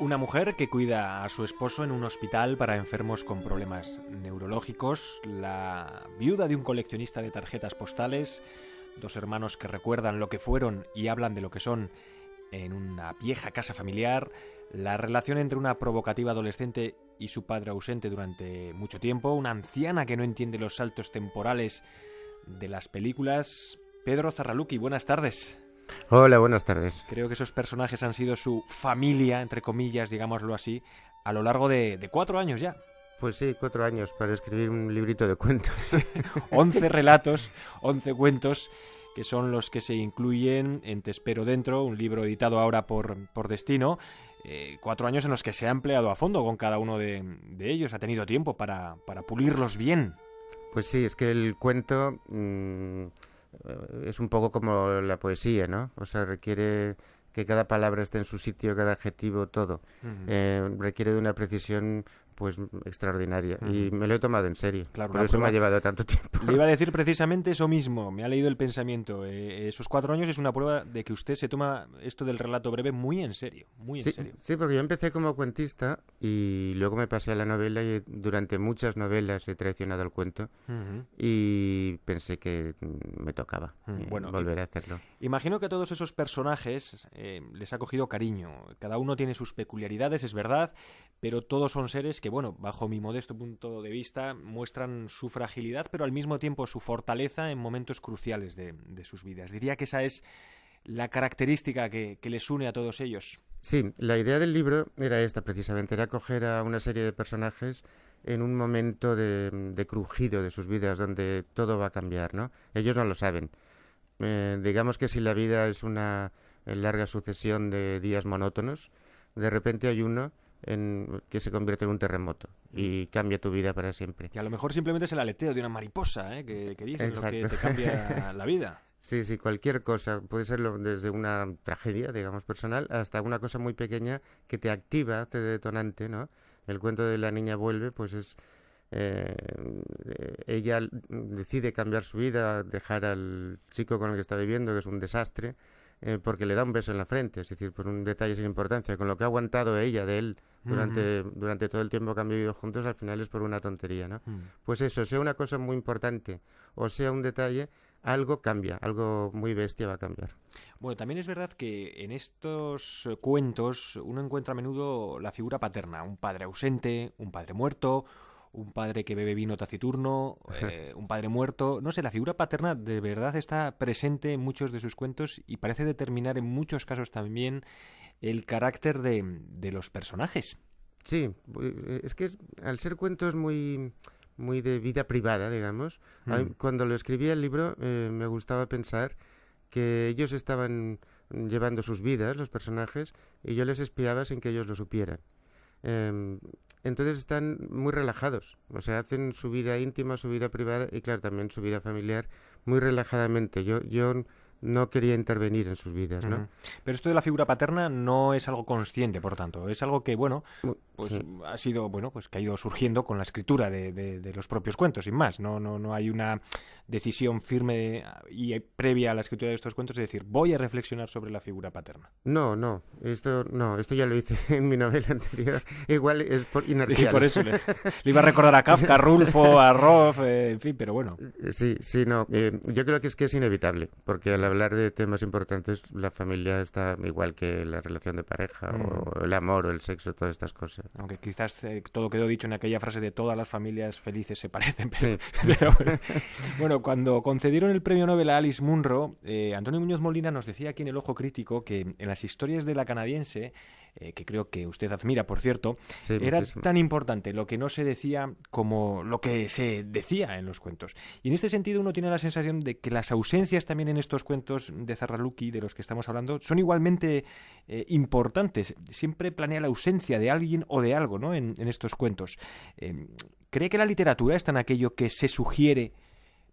Una mujer que cuida a su esposo en un hospital para enfermos con problemas neurológicos, la viuda de un coleccionista de tarjetas postales, dos hermanos que recuerdan lo que fueron y hablan de lo que son en una vieja casa familiar, la relación entre una provocativa adolescente y su padre ausente durante mucho tiempo, una anciana que no entiende los saltos temporales de las películas. Pedro Zarraluki, buenas tardes. Hola, buenas tardes. Creo que esos personajes han sido su familia, entre comillas, digámoslo así, a lo largo de 4 años ya. Pues sí, 4 años para escribir un librito de cuentos. 11 relatos, 11 cuentos, que son los que se incluyen en Te espero dentro, un libro editado ahora por Destino. 4 años en los que se ha empleado a fondo con cada uno de ellos. Ha tenido tiempo para pulirlos bien. Pues sí, es que el cuento es un poco como la poesía, ¿no? O sea, requiere que cada palabra esté en su sitio, cada adjetivo, todo. Requiere de una precisión pues extraordinaria. Y me lo he tomado en serio. Claro, por eso me ha llevado tanto tiempo. Le iba a decir precisamente eso mismo. Me ha leído el pensamiento. Esos 4 años es una prueba de que usted se toma esto del relato breve muy en serio. Muy en serio. Sí, porque yo empecé como cuentista y luego me pasé a la novela y durante muchas novelas he traicionado el cuento y pensé que me tocaba volver a hacerlo. Imagino que a todos esos personajes les ha cogido cariño. Cada uno tiene sus peculiaridades, es verdad, pero todos son seres que, bueno, bajo mi modesto punto de vista, muestran su fragilidad, pero al mismo tiempo su fortaleza en momentos cruciales de sus vidas. Diría que esa es la característica que les une a todos ellos. Sí, la idea del libro era esta precisamente, era coger a una serie de personajes en un momento de crujido de sus vidas, donde todo va a cambiar, ¿no? Ellos no lo saben. Digamos que si la vida es una larga sucesión de días monótonos, de repente hay uno que se convierte en un terremoto y cambia tu vida para siempre. Y a lo mejor simplemente es el aleteo de una mariposa, que dices lo que te cambia la vida. Sí, cualquier cosa. Puede ser desde una tragedia, digamos, personal, hasta una cosa muy pequeña que te activa, hace de detonante, ¿no? El cuento de La niña vuelve, pues es... ella decide cambiar su vida, dejar al chico con el que está viviendo, que es un desastre, porque le da un beso en la frente, es decir, por un detalle sin importancia, con lo que ha aguantado ella de él durante todo el tiempo que han vivido juntos, al final es por una tontería, ¿no? Pues eso, sea una cosa muy importante o sea un detalle, algo cambia, algo muy bestia va a cambiar. Bueno, también es verdad que en estos cuentos uno encuentra a menudo la figura paterna, un padre ausente, un padre muerto, un padre que bebe vino taciturno, un padre muerto. No sé, la figura paterna de verdad está presente en muchos de sus cuentos y parece determinar en muchos casos también el carácter de los personajes. Sí, es que al ser cuentos muy de vida privada, digamos, cuando lo escribía el libro me gustaba pensar que ellos estaban llevando sus vidas, los personajes, y yo les espiaba sin que ellos lo supieran. Entonces están muy relajados, o sea, hacen su vida íntima, su vida privada y claro, también su vida familiar muy relajadamente. Yo no quería intervenir en sus vidas, ¿no? Pero esto de la figura paterna no es algo consciente, por tanto, es algo que, bueno, pues sí, ha sido, bueno, pues que ha ido surgiendo con la escritura de los propios cuentos, sin más. No hay una decisión firme y previa a la escritura de estos cuentos, es decir, voy a reflexionar sobre la figura paterna. Esto ya lo hice en mi novela anterior. Igual es por inercial. Y por eso le iba a recordar a Kafka, a Rulfo, a Roth, en fin, pero bueno. Sí, no. Yo creo que es inevitable, porque al hablar de temas importantes, la familia está igual que la relación de pareja o el amor o el sexo, todas estas cosas. Aunque quizás todo quedó dicho en aquella frase de todas las familias felices se parecen. Sí. Pero bueno, cuando concedieron el premio Nobel a Alice Munro, Antonio Muñoz Molina nos decía aquí en El Ojo Crítico que en las historias de la canadiense, que creo que usted admira, por cierto, sí, era muchísimo. tan importante lo que no se decía como lo que se decía en los cuentos. Y en este sentido uno tiene la sensación de que las ausencias también en estos cuentos de Zarraluki, de los que estamos hablando, son igualmente importantes. Siempre planea la ausencia de alguien o de algo, ¿no? en estos cuentos. ¿Cree que la literatura está en aquello que se sugiere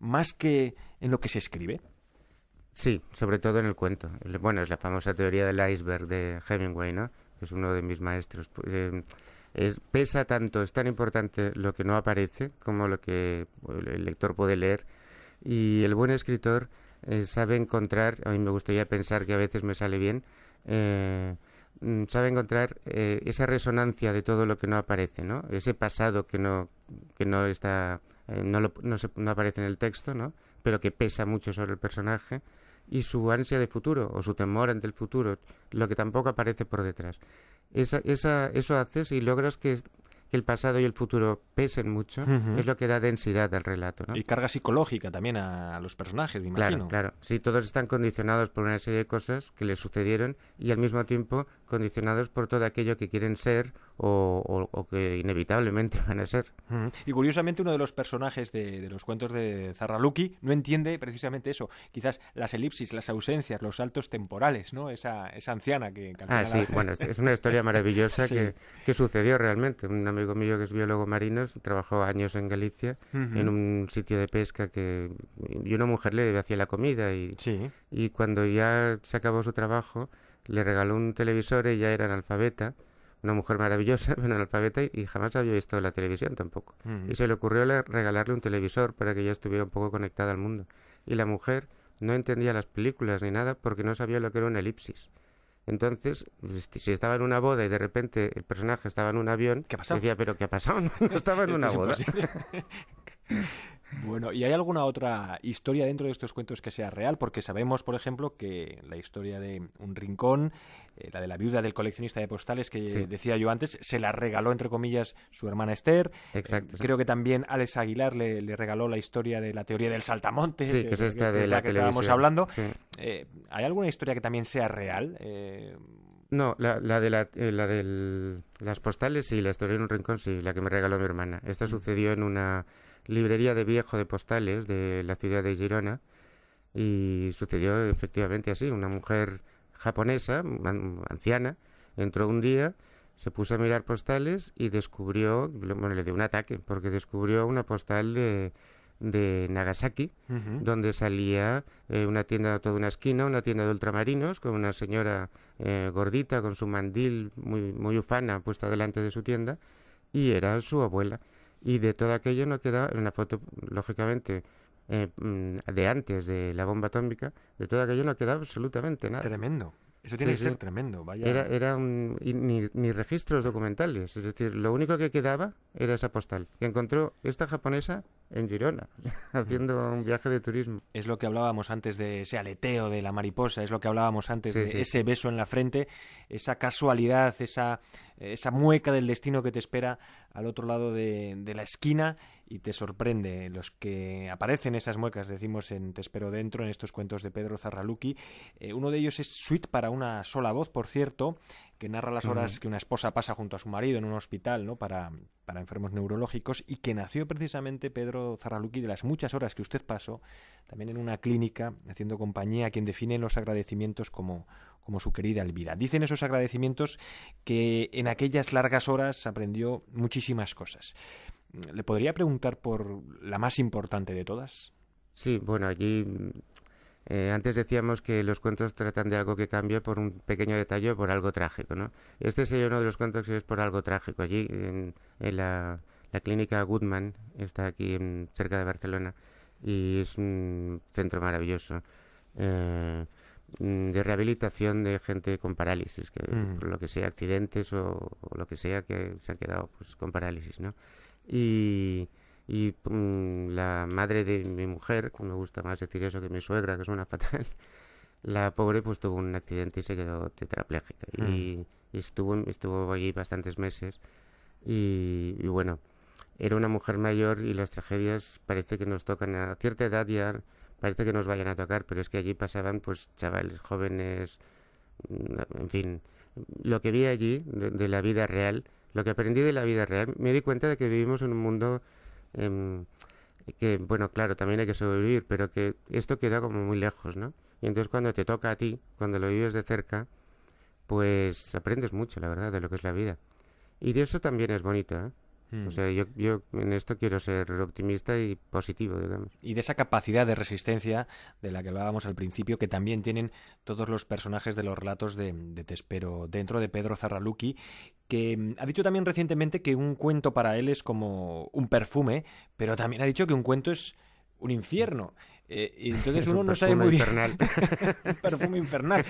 más que en lo que se escribe? Sí, sobre todo en el cuento. Bueno, es la famosa teoría del iceberg de Hemingway, ¿no? Es uno de mis maestros. Pesa tanto, es tan importante lo que no aparece como lo que el lector puede leer. Y el buen escritor sabe encontrar, a mí me gustaría pensar que a veces me sale bien, sabe encontrar esa resonancia de todo lo que no aparece, ¿no? Ese pasado que no está, no aparece en el texto, ¿no? Pero que pesa mucho sobre el personaje, y su ansia de futuro o su temor ante el futuro, lo que tampoco aparece por detrás. Eso haces y logras que el pasado y el futuro pesen mucho, es lo que da densidad al relato, ¿no? Y carga psicológica también a los personajes, me imagino. Claro. Sí, todos están condicionados por una serie de cosas que les sucedieron y al mismo tiempo condicionados por todo aquello que quieren ser o que inevitablemente van a ser. Y curiosamente uno de los personajes de los cuentos de Zarraluki no entiende precisamente eso, quizás las elipsis, las ausencias, los saltos temporales, ¿no? Esa anciana que al final... Sí, bueno, es una historia maravillosa sí. que sucedió realmente. Un amigo mío que es biólogo marino trabajó años en Galicia en un sitio de pesca y una mujer le hacía la comida y cuando ya se acabó su trabajo le regaló un televisor. Ella era analfabeta, una mujer maravillosa, pero analfabeta, y jamás había visto la televisión tampoco. Y se le ocurrió regalarle un televisor para que ella estuviera un poco conectada al mundo. Y la mujer no entendía las películas ni nada porque no sabía lo que era una elipsis. Entonces, si estaba en una boda y de repente el personaje estaba en un avión, decía, ¿pero qué ha pasado? No estaba en una boda. Bueno, ¿y hay alguna otra historia dentro de estos cuentos que sea real? Porque sabemos, por ejemplo, que la historia de Un Rincón, la de la viuda del coleccionista de postales que decía yo antes, se la regaló, entre comillas, su hermana Esther. Exacto. Creo que también Alex Aguilar le regaló la historia de la teoría del saltamontes. Sí, que es esta de la que televisión. Estábamos hablando. Sí. ¿Hay alguna historia que también sea real? No, la de las postales sí, la historia de Un Rincón sí, la que me regaló mi hermana. Esta sucedió en una librería de viejo de postales de la ciudad de Girona y sucedió efectivamente así. Una mujer japonesa, anciana, entró un día, se puso a mirar postales y descubrió, bueno, le dio un ataque porque descubrió una postal de Nagasaki, donde salía una tienda, toda una esquina, una tienda de ultramarinos con una señora gordita con su mandil muy ufana puesta delante de su tienda, y era su abuela. Y de todo aquello no quedaba, una foto, lógicamente, de antes de la bomba atómica, de todo aquello no quedaba absolutamente nada. Tremendo. Eso tiene que ser tremendo, vaya. Era ni registros documentales, es decir, lo único que quedaba era esa postal, que encontró esta japonesa en Girona, haciendo un viaje de turismo. Es lo que hablábamos antes de ese aleteo de la mariposa, es lo que hablábamos antes de ese beso en la frente, esa casualidad, esa mueca del destino que te espera al otro lado de la esquina y te sorprende. Los que aparecen esas muecas, decimos en Te espero dentro, en estos cuentos de Pedro Zarraluki. Uno de ellos es Suite para una sola voz, por cierto, que narra las horas que una esposa pasa junto a su marido en un hospital, ¿no?, para enfermos neurológicos, y que nació precisamente Pedro Zarraluki de las muchas horas que usted pasó también en una clínica haciendo compañía a quien define los agradecimientos como su querida Elvira. Dicen esos agradecimientos que en aquellas largas horas aprendió muchísimas cosas. ¿Le podría preguntar por la más importante de todas? Sí, bueno, allí antes decíamos que los cuentos tratan de algo que cambia por un pequeño detalle o por algo trágico, ¿no? Este sería uno de los cuentos que es por algo trágico. Allí en la clínica Goodman, está aquí cerca de Barcelona, y es un centro maravilloso de rehabilitación de gente con parálisis, que por lo que sea, accidentes o lo que sea, que se han quedado pues con parálisis, ¿no? Y la madre de mi mujer, me gusta más decir eso que mi suegra, que suena fatal, la pobre pues tuvo un accidente y se quedó tetrapléjica y estuvo allí bastantes meses y bueno, era una mujer mayor y las tragedias parece que nos tocan a cierta edad, ya parece que nos vayan a tocar, pero es que allí pasaban pues chavales jóvenes, en fin, lo que vi allí de la vida real, lo que aprendí de la vida real, me di cuenta de que vivimos en un mundo que, bueno, claro, también hay que sobrevivir, pero que esto queda como muy lejos, ¿no? Y entonces cuando te toca a ti, cuando lo vives de cerca, pues aprendes mucho, la verdad, de lo que es la vida. Y de eso también es bonito, ¿eh? O sea, yo en esto quiero ser optimista y positivo, digamos. Y de esa capacidad de resistencia de la que hablábamos al principio, que también tienen todos los personajes de los relatos de Te espero dentro, de Pedro Zarraluki, que ha dicho también recientemente que un cuento para él es como un perfume, pero también ha dicho que un cuento es un infierno. Y entonces Es uno un no sabe perfume muy bien. infernal. Un perfume infernal.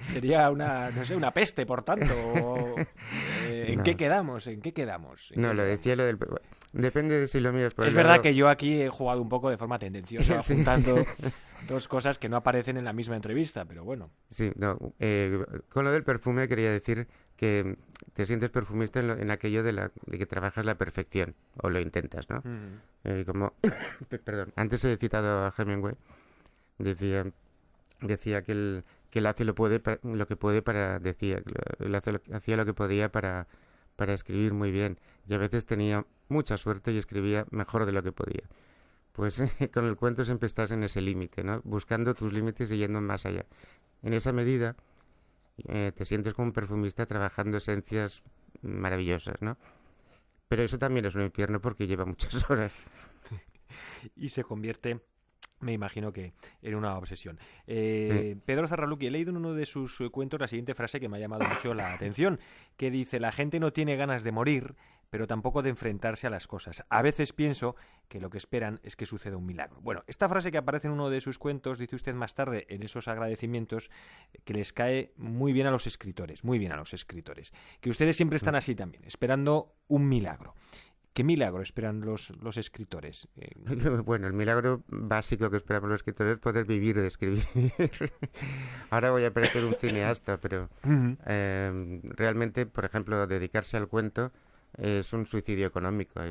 Sería una, no sé, una peste, por tanto. ¿En qué No, quedamos? ¿En qué quedamos? ¿En no, qué lo quedamos? decía lo del... Depende de si lo miras por Es el verdad lado... que yo aquí he jugado un poco de forma tendenciosa, Sí. juntando dos cosas que no aparecen en la misma entrevista, pero bueno. Sí, no, con lo del perfume quería decir que te sientes perfumista en aquello de que trabajas la perfección, o lo intentas, ¿no? Como, perdón, antes he citado a Hemingway, decía, decía que él hace lo que puede para, decía, hacía lo que podía para escribir muy bien, y a veces tenía mucha suerte y escribía mejor de lo que podía. Pues con el cuento siempre estás en ese límite, ¿no? Buscando tus límites y yendo más allá. En esa medida te sientes como un perfumista trabajando esencias maravillosas, ¿no? Pero eso también es un infierno porque lleva muchas horas. Y se convierte, me imagino que, en una obsesión. Sí. Pedro Zarraluki, he leído en uno de sus cuentos la siguiente frase que me ha llamado mucho la atención, que dice: la gente no tiene ganas de morir, pero tampoco de enfrentarse a las cosas. A veces pienso que lo que esperan es que suceda un milagro. Bueno, esta frase que aparece en uno de sus cuentos, dice usted más tarde en esos agradecimientos, que les cae muy bien a los escritores, muy bien a los escritores. Que ustedes siempre están así también, esperando un milagro. ¿Qué milagro esperan los escritores? Bueno, el milagro básico que esperamos los escritores es poder vivir de escribir. Ahora voy a parecer un cineasta, pero realmente, por ejemplo, dedicarse al cuento es un suicidio económico.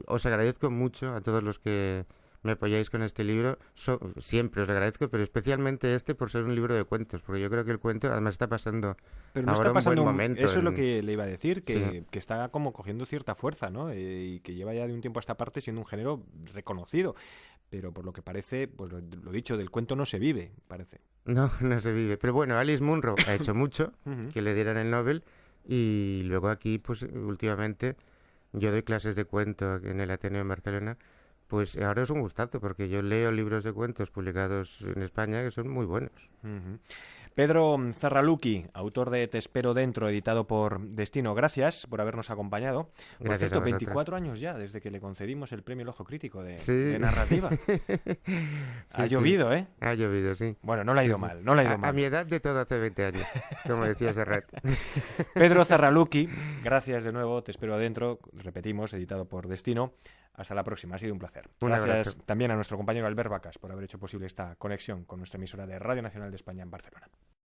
Os agradezco mucho a todos los que me apoyáis con este libro. Siempre os agradezco, pero especialmente este por ser un libro de cuentos, porque yo creo que el cuento además está pasando Pero no ahora está pasando un buen momento. eso es lo que le iba a decir, Sí. que está como cogiendo cierta fuerza, ¿no? Y que lleva ya de un tiempo a esta parte siendo un género reconocido. Pero por lo que parece, pues lo dicho, del cuento no se vive, parece. No, no se vive. Pero bueno, Alice Munro ha hecho mucho, que le dieran el Nobel, y luego aquí, pues últimamente, yo doy clases de cuento en el Ateneo de Barcelona, pues ahora es un gustazo, porque yo leo libros de cuentos publicados en España que son muy buenos. Pedro Zarraluki, autor de Te espero dentro, editado por Destino, gracias por habernos acompañado. Por Gracias cierto, a vosotros. 24 años ya desde que le concedimos el premio El Ojo Crítico de Sí. narrativa. Sí, Ha sí. llovido, ¿eh? Ha llovido, sí. Bueno, no le ha ido Sí, sí. mal, no le ha ido A mal. mi edad de todo hace 20 años, como decía Serrat. Pedro Zarraluki, gracias de nuevo, Te espero adentro, repetimos, editado por Destino. Hasta la próxima, ha sido un placer. Un Gracias abrazo. también a nuestro compañero Albert Vacas por haber hecho posible esta conexión con nuestra emisora de Radio Nacional de España en Barcelona.